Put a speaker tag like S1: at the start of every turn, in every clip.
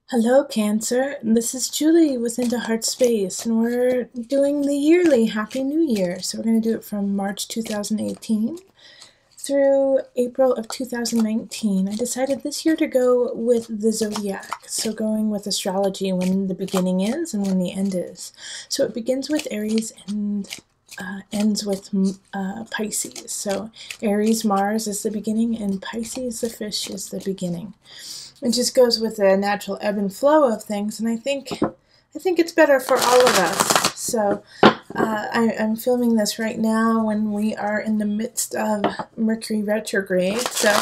S1: Hello, Cancer. This is Julie with Into Heartspace, and we're doing the yearly Happy New Year. So we're going to do it from March 2018 through April of 2019. I decided this year to go with the zodiac, so going with astrology when the beginning is and when the end is. So it begins with Aries and ends with Pisces. So Aries, Mars is the beginning, and Pisces, the fish, is the beginning. It just goes with the natural ebb and flow of things, and I think it's better for all of us. So I'm filming this right now when we are in the midst of Mercury retrograde. So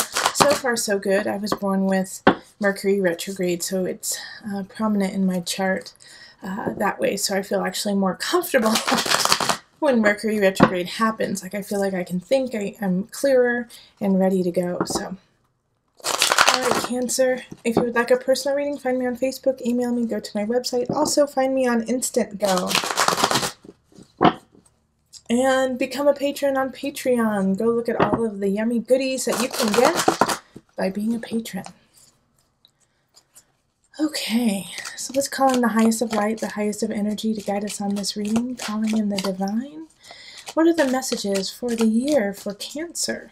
S1: far so good. I was born with Mercury retrograde, so it's prominent in my chart that way. So I feel actually more comfortable when Mercury retrograde happens. Like I feel like I can think, I'm clearer and ready to go. So. Alright, Cancer, if you would like a personal reading, find me on Facebook, email me, go to my website. Also, find me on Instant Go. And become a patron on Patreon. Go look at all of the yummy goodies that you can get by being a patron. Okay, so let's call in the highest of light, the highest of energy to guide us on this reading, calling in the divine. What are the messages for the year for Cancer?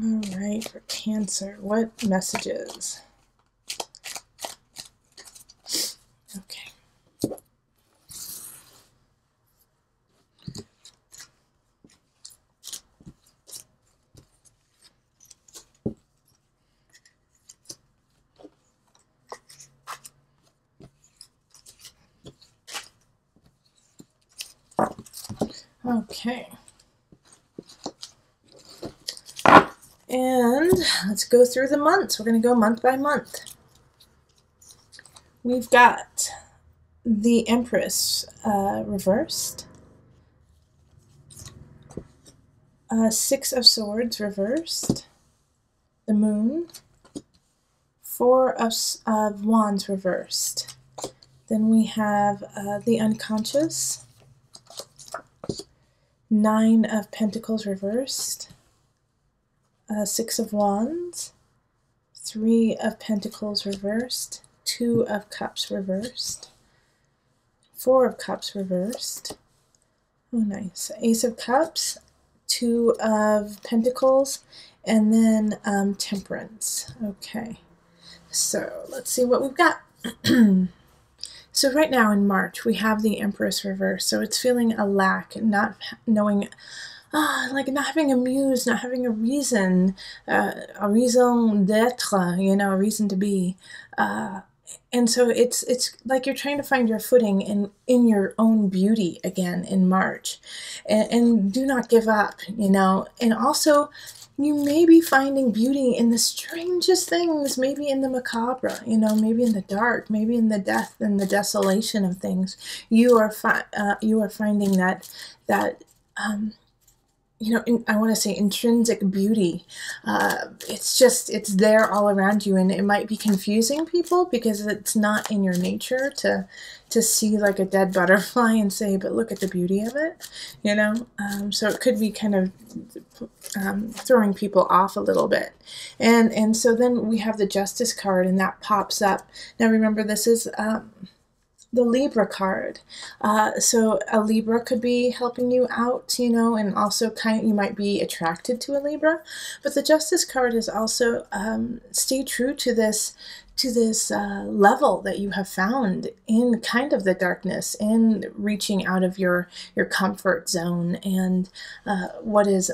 S1: All right, for Cancer, what messages? Okay. Okay. And let's go through the months. We're going to go month by month. We've got the Empress reversed. Six of Swords reversed. The Moon. Four of Wands reversed. Then we have the Unconscious. Nine of Pentacles reversed. Six of Wands, Three of Pentacles reversed, Two of Cups reversed, Four of Cups reversed. Oh, nice. Ace of Cups, Two of Pentacles, and then Temperance. Okay, so let's see what we've got. So right now in March, we have the Empress reverse. So it's feeling a lack, not knowing... like not having a muse, not having a reason d'être, you know, a reason to be. And so it's like you're trying to find your footing in your own beauty again in March. And do not give up, you know. And also, you may be finding beauty in the strangest things, maybe in the macabre, you know, maybe in the dark, maybe in the death and the desolation of things. You are finding that you know, I want to say intrinsic beauty. It's there all around you, and it might be confusing people because it's not in your nature to see like a dead butterfly and say, but look at the beauty of it, you know? So it could be kind of throwing people off a little bit. And so then we have the Justice card, and that pops up. Now remember, this is... the Libra card. So a Libra could be helping you out, you know, and also you might be attracted to a Libra. But the Justice card is also stay true to this level that you have found in kind of the darkness, in reaching out of your comfort zone and what is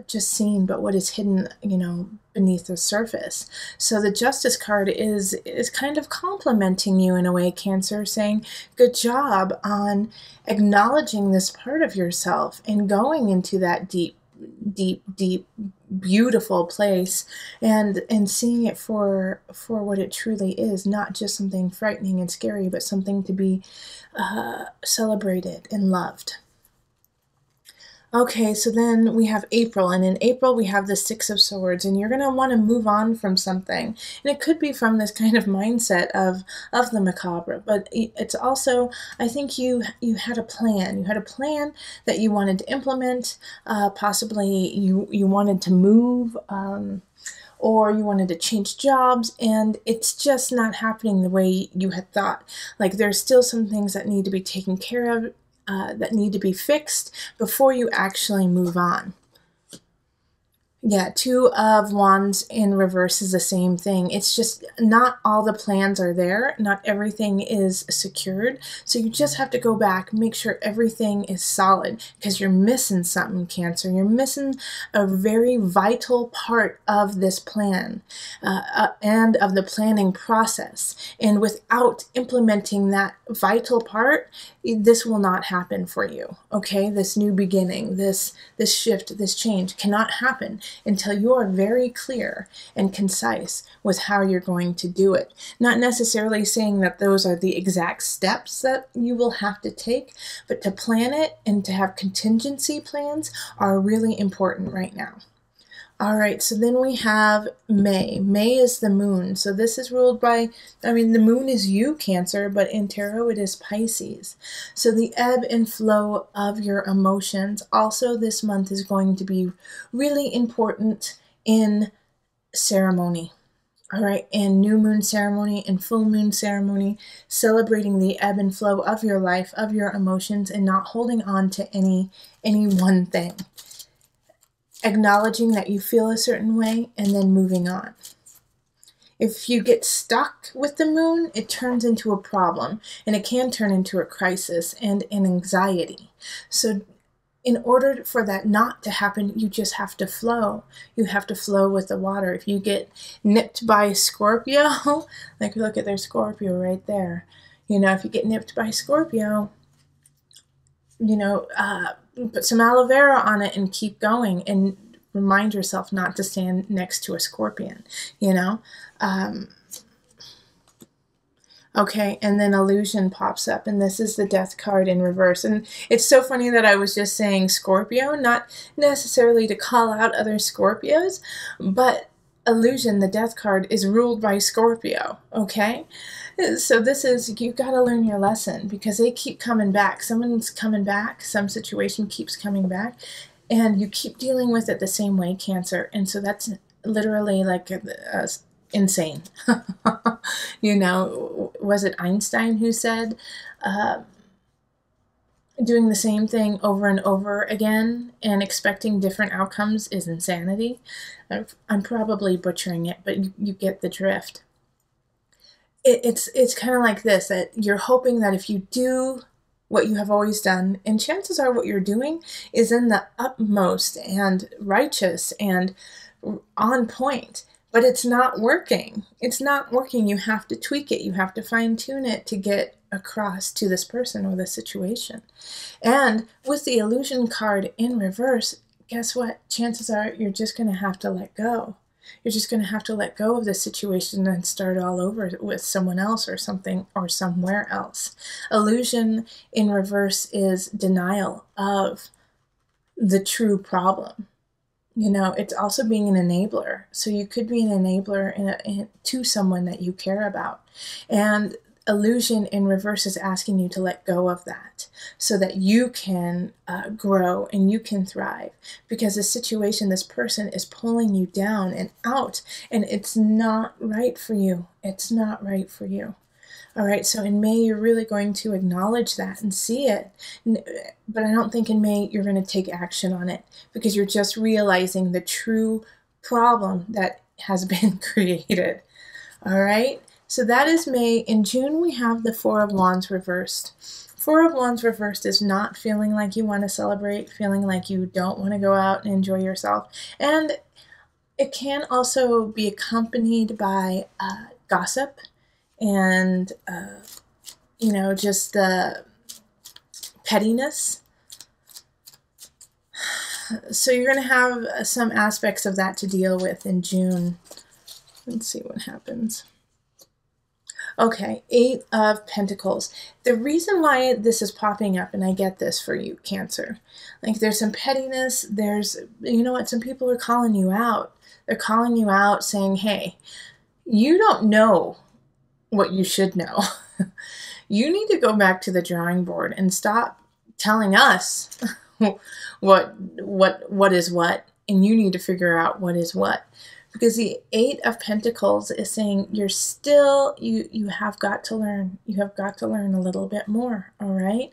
S1: just seen, but what is hidden, you know, beneath the surface. So the Justice card is kind of complimenting you in a way, Cancer, saying good job on acknowledging this part of yourself and going into that deep beautiful place and seeing it for what it truly is, not just something frightening and scary, but something to be celebrated and loved. Okay, so then we have April, and in April we have the Six of Swords, and you're going to want to move on from something. And it could be from this kind of mindset of the macabre, but it's also, I think you had a plan. You had a plan that you wanted to implement. Possibly you wanted to move, or you wanted to change jobs, and it's just not happening the way you had thought. Like, there's still some things that need to be taken care of, that need to be fixed before you actually move on. Yeah, Two of Wands in reverse is the same thing. It's just not all the plans are there. Not everything is secured. So you just have to go back, make sure everything is solid, because you're missing something, Cancer. You're missing a very vital part of this plan and of the planning process. And without implementing that vital part, this will not happen for you, okay? This new beginning, this shift, this change cannot happen until you are very clear and concise with how you're going to do it. Not necessarily saying that those are the exact steps that you will have to take, but to plan it and to have contingency plans are really important right now. All right, so then we have May. May is the moon. So this is ruled by, the moon is you, Cancer, but in tarot it is Pisces. So the ebb and flow of your emotions also this month is going to be really important in ceremony. All right, and new moon ceremony and full moon ceremony, celebrating the ebb and flow of your life, of your emotions, and not holding on to any one thing. Acknowledging that you feel a certain way and then moving on. If you get stuck with the moon, it turns into a problem, and it can turn into a crisis and an anxiety. So in order for that not to happen, you just have to flow. You have to flow with the water. If you get nipped by Scorpio, like look at their Scorpio right there. If you get nipped by Scorpio, put some aloe vera on it and keep going, and remind yourself not to stand next to a scorpion, Okay, and then illusion pops up, and this is the death card in reverse. And it's so funny that I was just saying Scorpio, not necessarily to call out other Scorpios, but illusion, the death card, is ruled by Scorpio, okay? So this is, you got to learn your lesson, because they keep coming back. Someone's coming back, some situation keeps coming back, and you keep dealing with it the same way, Cancer. And so that's literally like insane. Was it Einstein who said, doing the same thing over and over again and expecting different outcomes is insanity? I'm probably butchering it, but you get the drift. It's kind of like this, that you're hoping that if you do what you have always done, and chances are what you're doing is in the utmost and righteous and on point, but it's not working. It's not working. You have to tweak it. You have to fine tune it to get across to this person or the situation. And with the illusion card in reverse, guess what? Chances are you're just going to have to let go. You're just going to have to let go of the situation and start all over with someone else or something or somewhere else. Illusion in reverse is denial of the true problem. It's also being an enabler. So you could be an enabler to someone that you care about. And illusion in reverse is asking you to let go of that so that you can grow and you can thrive, because the situation, this person is pulling you down and out, and it's not right for you. It's not right for you. All right, so in May, you're really going to acknowledge that and see it. But I don't think in May you're going to take action on it, because you're just realizing the true problem that has been created. All right, so that is May. In June, we have the Four of Wands reversed. Four of Wands reversed is not feeling like you want to celebrate, feeling like you don't want to go out and enjoy yourself. And it can also be accompanied by gossip and, just the pettiness. So you're going to have some aspects of that to deal with in June. Let's see what happens. Okay, Eight of Pentacles. The reason why this is popping up, and I get this for you, Cancer, like there's some pettiness, there's, you know what, some people are calling you out. They're calling you out saying, hey, you don't know what you should know. You need to go back to the drawing board and stop telling us what is what, and you need to figure out what is what. Because the Eight of Pentacles is saying you're still, you have got to learn. You have got to learn a little bit more, all right?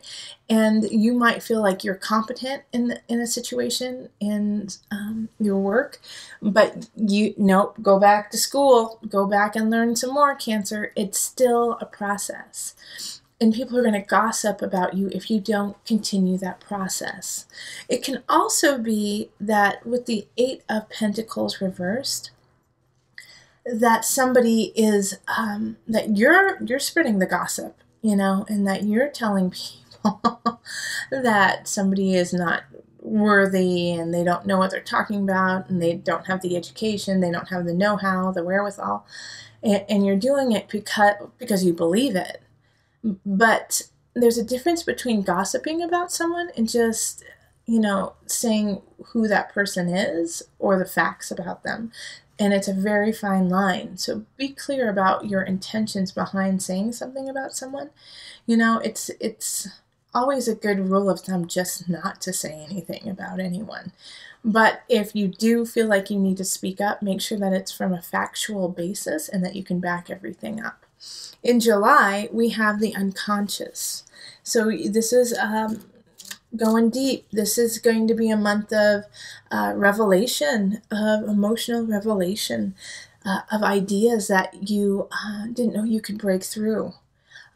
S1: And you might feel like you're competent in a situation, in your work, but nope, go back to school. Go back and learn some more, Cancer. It's still a process. And people are going to gossip about you if you don't continue that process. It can also be that with the Eight of Pentacles reversed, that somebody is, that you're spreading the gossip, you know, and that you're telling people that somebody is not worthy and they don't know what they're talking about and they don't have the education, they don't have the know-how, the wherewithal, and you're doing it because you believe it. But there's a difference between gossiping about someone and just, you know, saying who that person is or the facts about them. And it's a very fine line. So be clear about your intentions behind saying something about someone. You know, it's always a good rule of thumb just not to say anything about anyone. But if you do feel like you need to speak up, make sure that it's from a factual basis and that you can back everything up. In July, we have the unconscious. So this is going deep. This is going to be a month of revelation, of emotional revelation, of ideas that you didn't know you could break through.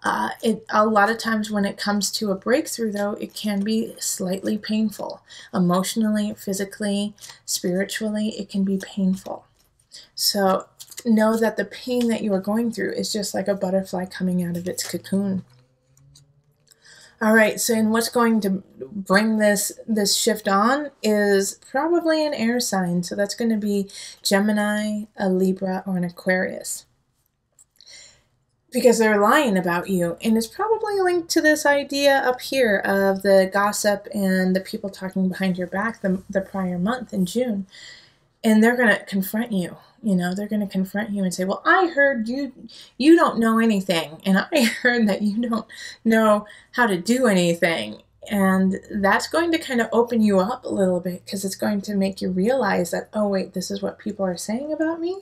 S1: A lot of times when it comes to a breakthrough, though, it can be slightly painful. Emotionally, physically, spiritually, it can be painful. So know that the pain that you are going through is just like a butterfly coming out of its cocoon. All right, so in what's going to bring this shift on is probably an air sign. So that's going to be Gemini, a Libra, or an Aquarius. Because they're lying about you. And it's probably linked to this idea up here of the gossip and the people talking behind your back the prior month in June. And they're going to confront you. You know, they're going to confront you and say, well, I heard you don't know anything. And I heard that you don't know how to do anything. And that's going to kind of open you up a little bit because it's going to make you realize that, oh, wait, this is what people are saying about me.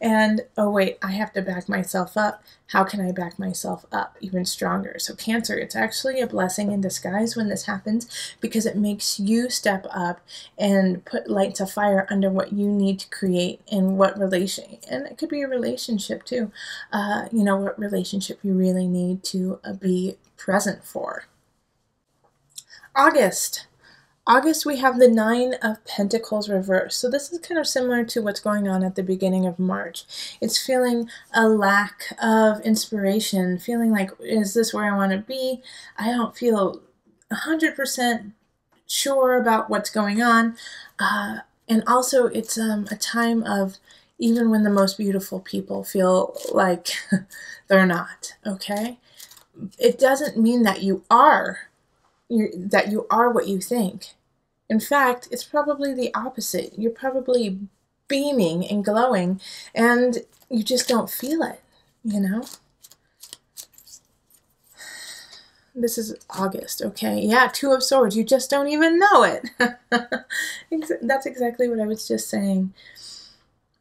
S1: And, oh, wait, I have to back myself up. How can I back myself up even stronger? So Cancer, it's actually a blessing in disguise when this happens because it makes you step up and put light to fire under what you need to create and what relation. And it could be a relationship too. You know, what relationship you really need to be present for. August, we have the Nine of Pentacles reversed. So this is kind of similar to what's going on at the beginning of March. It's feeling a lack of inspiration, feeling like, is this where I want to be? I don't feel 100% sure about what's going on. And also it's a time of even when the most beautiful people feel like they're not, okay? It doesn't mean that you are what you think. In fact, it's probably the opposite. You're probably beaming and glowing, and you just don't feel it, you know? This is August, okay? Yeah, Two of Swords. You just don't even know it. That's exactly what I was just saying.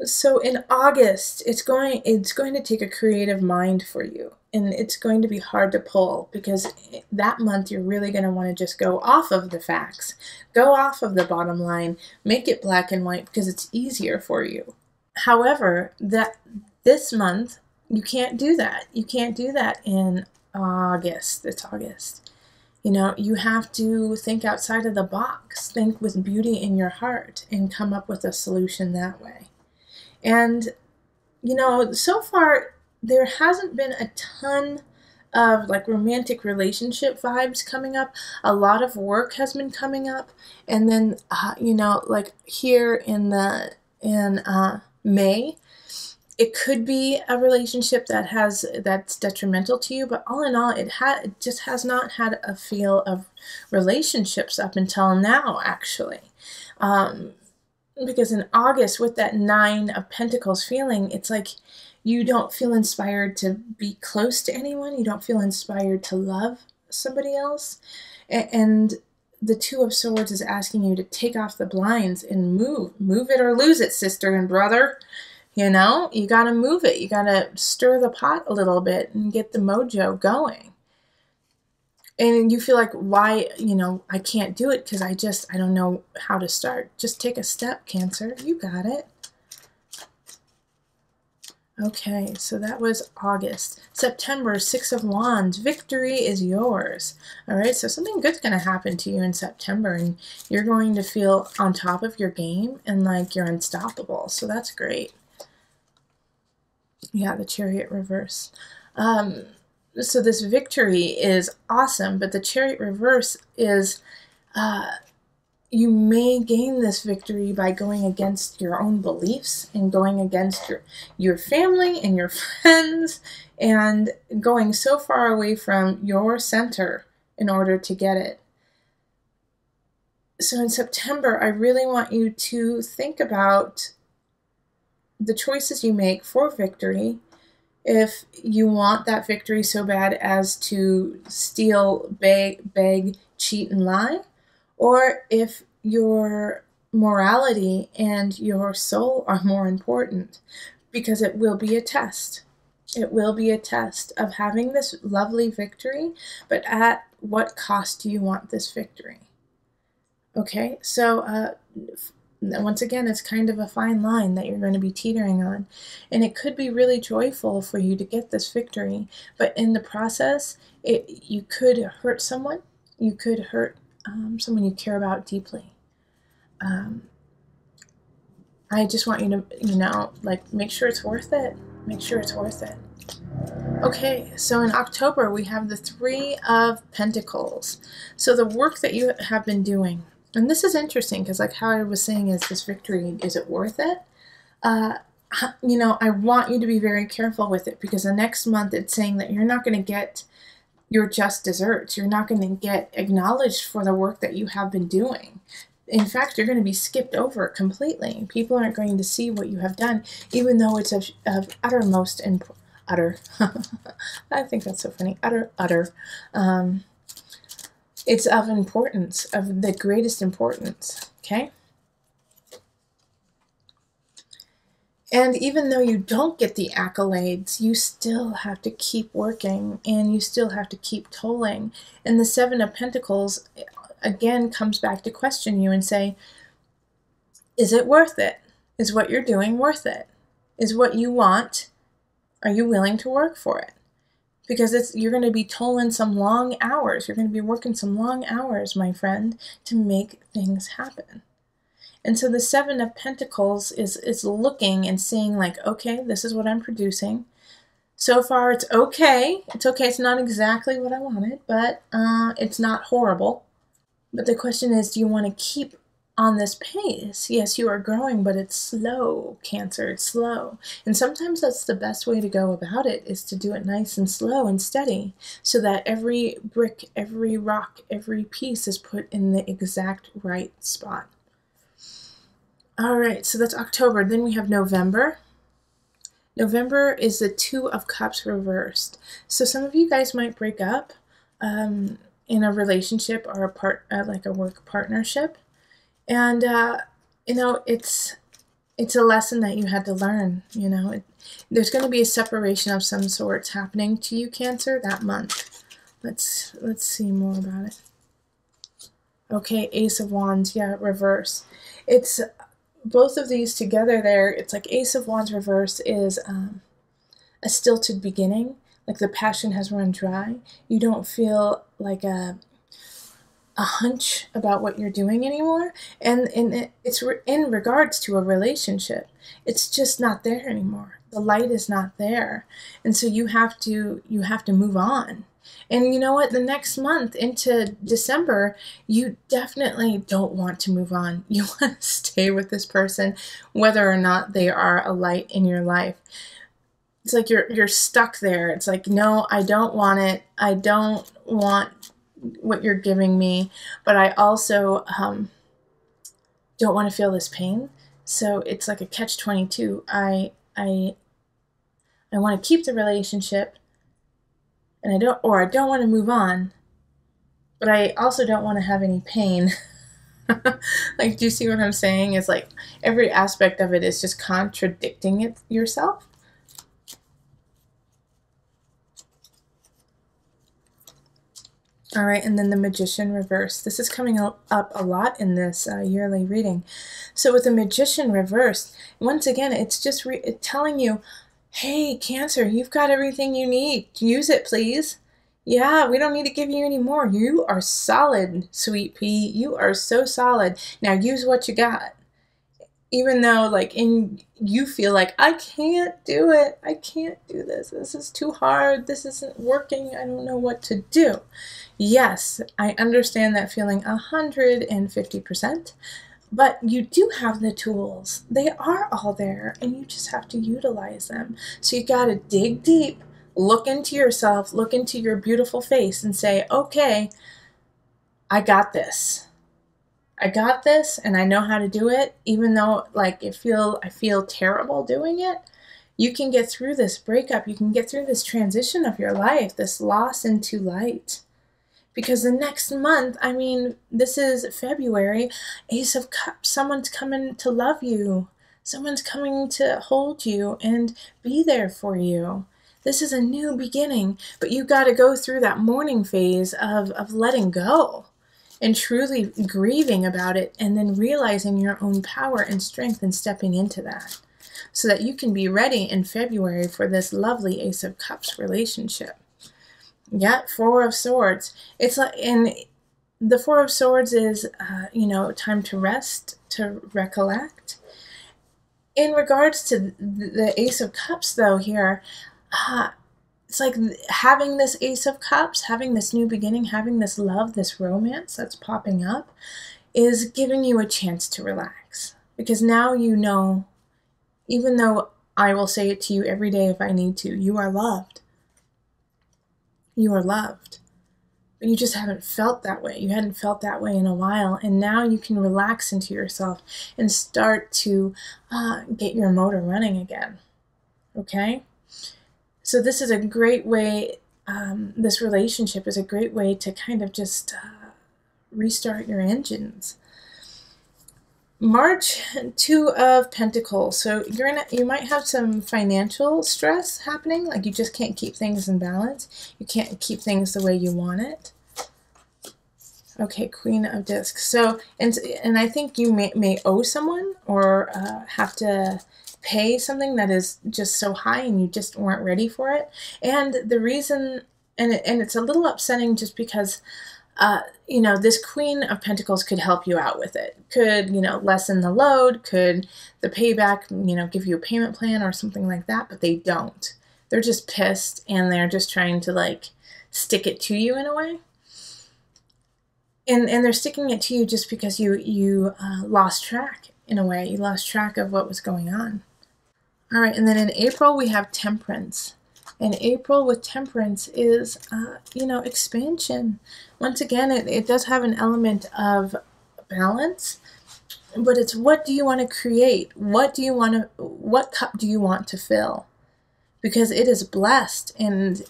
S1: So in August, it's going to take a creative mind for you. And it's going to be hard to pull because that month you're really going to want to just go off of the facts. Go off of the bottom line. Make it black and white because it's easier for you. However, this month, you can't do that. You can't do that in August. It's August. You know, you have to think outside of the box. Think with beauty in your heart and come up with a solution that way. And, you know, so far, there hasn't been a ton of like romantic relationship vibes coming up. A lot of work has been coming up. And then, you know, like here in May, It could be a relationship that's detrimental to you, but all in all, it just has not had a feel of relationships up until now, actually. Because in August, with that 9 of Pentacles feeling, it's like you don't feel inspired to be close to anyone. You don't feel inspired to love somebody else. And the 2 of Swords is asking you to take off the blinds and move. Move it or lose it, sister and brother. You know, you got to move it. You got to stir the pot a little bit and get the mojo going. And you feel like, why, you know, I can't do it because I don't know how to start. Just take a step, Cancer. You got it. Okay, so that was August. September, 6 of Wands. Victory is yours. All right, so something good's going to happen to you in September, and you're going to feel on top of your game and like you're unstoppable. So that's great. Yeah, the Chariot reverse. So this victory is awesome, but the Chariot reverse is you may gain this victory by going against your own beliefs and going against your family and your friends and going so far away from your center in order to get it. So in September, I really want you to think about the choices you make for victory. If you want that victory so bad as to steal, beg, cheat, and lie, or if your morality and your soul are more important, because it will be a test. It will be a test of having this lovely victory, but at what cost do you want this victory? Okay, so once again, it's kind of a fine line that you're going to be teetering on. And it could be really joyful for you to get this victory, but in the process, you could hurt someone. You could hurt someone you care about deeply. I just want you to, you know, like, make sure it's worth it. Make sure it's worth it. Okay, so in October, we have the 3 of Pentacles. So the work that you have been doing, and this is interesting because, like how I was saying, is this victory, is it worth it? You know, I want you to be very careful with it, because the next month it's saying that you're not going to get your just desserts. You're not going to get acknowledged for the work that you have been doing. In fact, you're going to be skipped over completely. People aren't going to see what you have done, even though it's of uttermost and utter. I think that's so funny. Utter. It's of importance, of the greatest importance, okay? And even though you don't get the accolades, you still have to keep working, and you still have to keep tolling. And the 7 of Pentacles, again, comes back to question you and say, is it worth it? Is what you're doing worth it? Is what you want, are you willing to work for it? Because you're going to be tolling some long hours. You're going to be working some long hours, my friend, to make things happen. And so the 7 of Pentacles is looking and seeing, like, okay, this is what I'm producing. So far, it's okay. It's okay. It's not exactly what I wanted, but it's not horrible. But the question is, do you want to keep on this pace? Yes, you are growing, but it's slow, Cancer. It's slow. And sometimes that's the best way to go about it, is to do it nice and slow and steady, so that every brick, every rock, every piece is put in the exact right spot. All right, so that's October. Then we have November. November is the 2 of Cups reversed. So some of you guys might break up in a relationship or like a work partnership. And, you know, it's a lesson that you had to learn, you know. There's going to be a separation of some sorts happening to you, Cancer, that month. Let's see more about it. Okay, Ace of Wands, yeah, reverse. It's both of these together there. It's like Ace of Wands reverse is a stilted beginning, like the passion has run dry. You don't feel like a hunch about what you're doing anymore, and it's in regards to a relationship. It's just not there anymore. The light is not there, and so you have to move on. And you know what? The next month into December, you definitely don't want to move on. You want to stay with this person, whether or not they are a light in your life. It's like you're stuck there. It's like, no, I don't want it. I don't want what you're giving me, but I also don't want to feel this pain. So it's like a catch-22. I want to keep the relationship, and I don't want to move on, but I also don't want to have any pain. Like, do you see what I'm saying? It's like every aspect of it is just contradicting yourself. All right, and then the Magician reverse. This is coming up a lot in this yearly reading. So with the Magician reverse, once again, it's just telling you, hey, Cancer, you've got everything you need. Use it, please. Yeah, we don't need to give you any more. You are solid, sweet pea. You are so solid. Now use what you got. Even though, like, you feel like, I can't do it. I can't do this. This is too hard. This isn't working. I don't know what to do. Yes, I understand that feeling 150%, but you do have the tools. They are all there, and you just have to utilize them. So you got to dig deep, look into yourself, look into your beautiful face, and say, okay, I got this. I got this, and I know how to do it, even though, like, I feel terrible doing it. You can get through this breakup. You can get through this transition of your life, this loss into light. Because the next month, I mean, this is February, Ace of Cups, someone's coming to love you. Someone's coming to hold you and be there for you. This is a new beginning, but you got to go through that mourning phase of letting go and truly grieving about it, and then realizing your own power and strength and stepping into that so that you can be ready in February for this lovely Ace of Cups relationship. Yeah, Four of Swords. It's like, and the Four of Swords is, time to rest, to recollect. In regards to the Ace of Cups, though, here, it's like having this Ace of Cups, having this new beginning, having this love, this romance that's popping up, is giving you a chance to relax. Because now you know, even though I will say it to you every day if I need to, you are loved. You are loved. But you just haven't felt that way. You hadn't felt that way in a while. And now you can relax into yourself and start to get your motor running again. Okay? So this is a great way, this relationship is a great way to kind of just restart your engines. March, Two of Pentacles. So you might have some financial stress happening, like you just can't keep things in balance. You can't keep things the way you want it. Okay, Queen of Discs. So, and I think you may owe someone or have to pay something that is just so high and you just weren't ready for it. And the reason, and it's a little upsetting just because this Queen of Pentacles could help you out with it. Could, lessen the load, could the payback, give you a payment plan or something like that, but they don't. They're just pissed and they're just trying to, like, stick it to you in a way. And they're sticking it to you just because you lost track in a way. You lost track of what was going on. All right, and then in April we have Temperance. And April with Temperance is, expansion. Once again, it does have an element of balance, but it's what do you want to create? What cup do you want to fill? Because it is blessed, and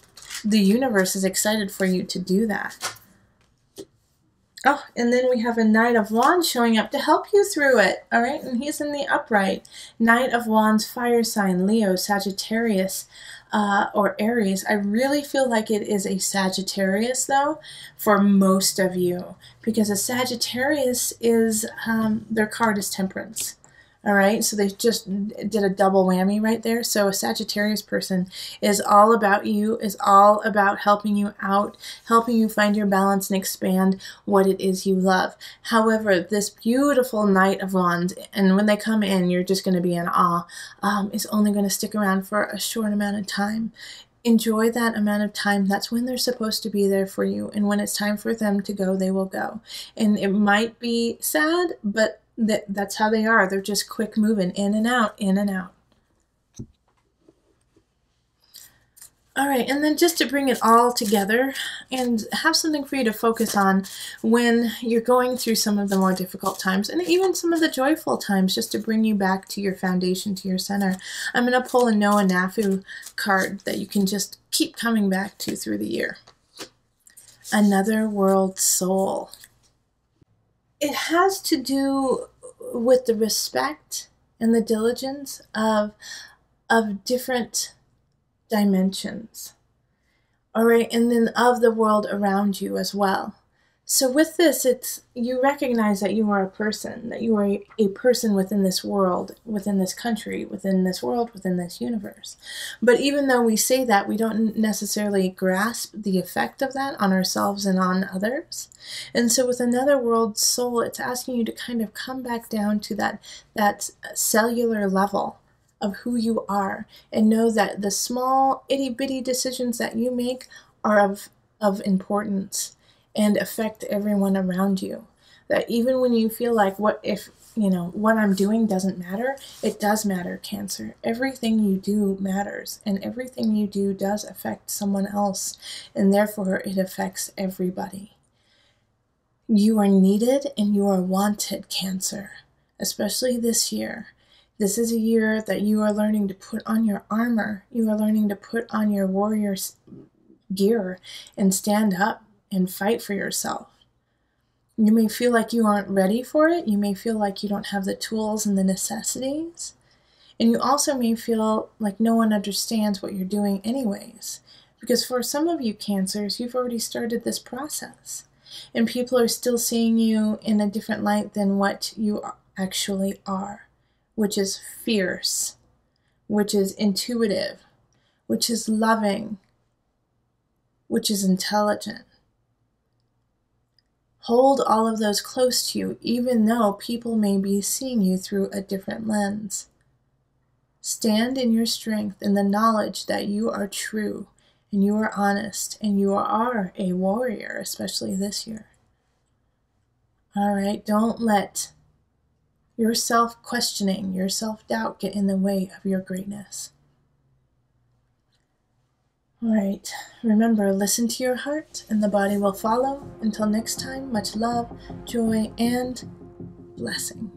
S1: the universe is excited for you to do that. Oh, and then we have a Knight of Wands showing up to help you through it, all right? And he's in the upright. Knight of Wands, fire sign, Leo, Sagittarius, or Aries. I really feel like it is a Sagittarius, though, for most of you, because a Sagittarius is, their card is Temperance. All right, so they just did a double whammy right there. So a Sagittarius person is all about you, is all about helping you out, helping you find your balance and expand what it is you love. However, this beautiful Knight of Wands, and when they come in, you're just going to be in awe, is only going to stick around for a short amount of time. enjoy that amount of time. That's when they're supposed to be there for you. And when it's time for them to go, they will go. And it might be sad, but that's how they are. They're just quick moving, in and out, in and out. All right, and then just to bring it all together and have something for you to focus on when you're going through some of the more difficult times and even some of the joyful times, just to bring you back to your foundation, to your center. I'm going to pull a Knafo card that you can just keep coming back to through the year. Another world soul. It has to do with the respect and the diligence of different dimensions. All right, and then of the world around you as well. So with this, it's, you recognize that you are a person, that you are a person within this world, within this country, within this world, within this universe. But even though we say that, we don't necessarily grasp the effect of that on ourselves and on others. And so with another world soul, it's asking you to kind of come back down to that cellular level of who you are, and know that the small itty-bitty decisions that you make are of importance and affect everyone around you. That even when you feel like, what if, what I'm doing doesn't matter, it does matter, Cancer. Everything you do matters, and everything you do does affect someone else, and therefore it affects everybody. You are needed and you are wanted, Cancer, especially this year. This is a year that you are learning to put on your armor. You are learning to put on your warrior gear and stand up and fight for yourself. You may feel like you aren't ready for it. You may feel like you don't have the tools and the necessities. And you also may feel like no one understands what you're doing anyways. Because for some of you Cancers, you've already started this process. And people are still seeing you in a different light than what you actually are. Which is fierce, which is intuitive, which is loving, which is intelligent. Hold all of those close to you, even though people may be seeing you through a different lens. Stand in your strength in the knowledge that you are true, and you are honest, and you are a warrior, especially this year. All right, don't let your self-questioning, your self-doubt get in the way of your greatness. All right, remember, listen to your heart and the body will follow. Until next time, much love, joy, and blessing.